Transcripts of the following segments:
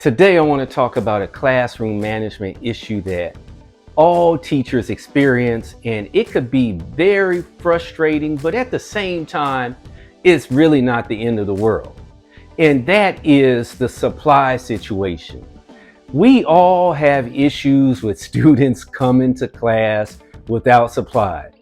Today, I want to talk about a classroom management issue that all teachers experience, and it could be very frustrating, but at the same time, it's really not the end of the world. And that is the supply situation. We all have issues with students coming to class without supplies.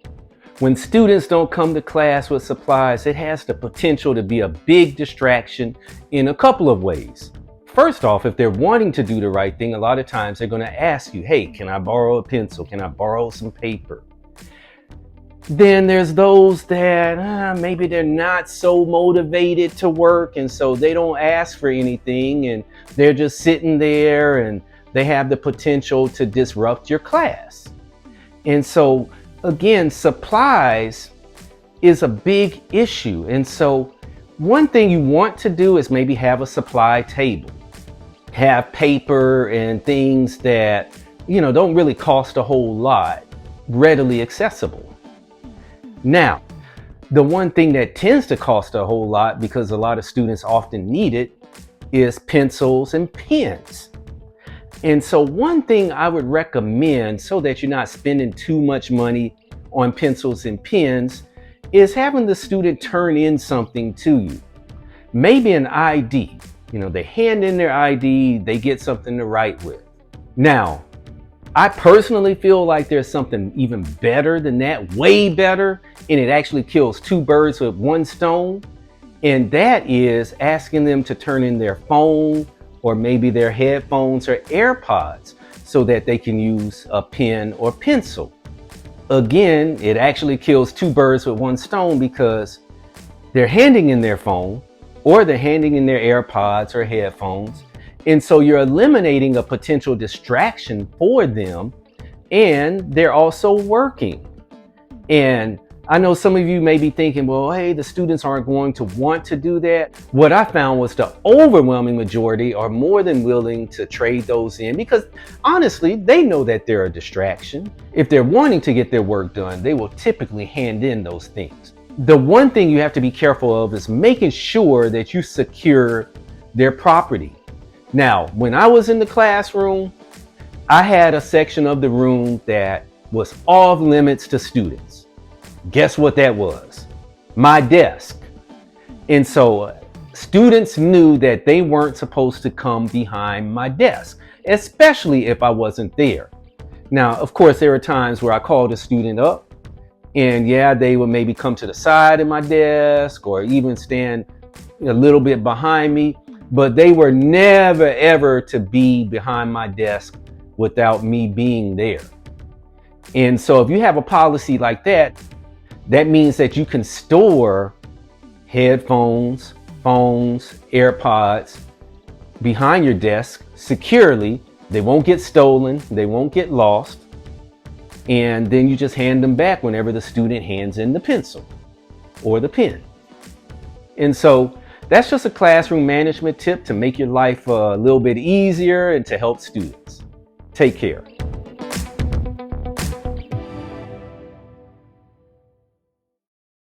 When students don't come to class with supplies, it has the potential to be a big distraction in a couple of ways. First off, if they're wanting to do the right thing, a lot of times they're going to ask you, hey, can I borrow a pencil? Can I borrow some paper? Then there's those that maybe they're not so motivated to work, and so they don't ask for anything, and they're just sitting there, and they have the potential to disrupt your class. And so, again, supplies is a big issue. And so one thing you want to do is maybe have a supply table. Have paper and things that, don't really cost a whole lot, readily accessible. Now, the one thing that tends to cost a whole lot, because a lot of students often need it, is pencils and pens. And so one thing I would recommend, so that you're not spending too much money on pencils and pens, is having the student turn in something to you. Maybe an ID. They hand in their ID, they get something to write with. Now, I personally feel like there's something even better than that, way better, and it actually kills two birds with one stone. And that is asking them to turn in their phone or maybe their headphones or AirPods so that they can use a pen or pencil. Again, it actually kills two birds with one stone, because they're handing in their phone or they're handing in their AirPods or headphones. And so you're eliminating a potential distraction for them, and they're also working. And I know some of you may be thinking, well, hey, the students aren't going to want to do that. What I found was the overwhelming majority are more than willing to trade those in, because honestly, they know that they're a distraction. If they're wanting to get their work done, they will typically hand in those things. The one thing you have to be careful of is making sure that you secure their property. Now, when I was in the classroom, I had a section of the room that was off limits to students. Guess what that was? My desk. And so students knew that they weren't supposed to come behind my desk, especially if I wasn't there. Now, of course, there are times where I called a student up, and they would maybe come to the side of my desk or even stand a little bit behind me, but they were never ever to be behind my desk without me being there. And so if you have a policy like that, that means that you can store headphones, phones, AirPods behind your desk securely. They won't get stolen, they won't get lost. And then you just hand them back whenever the student hands in the pencil or the pen. And so that's just a classroom management tip to make your life a little bit easier and to help students. Take care.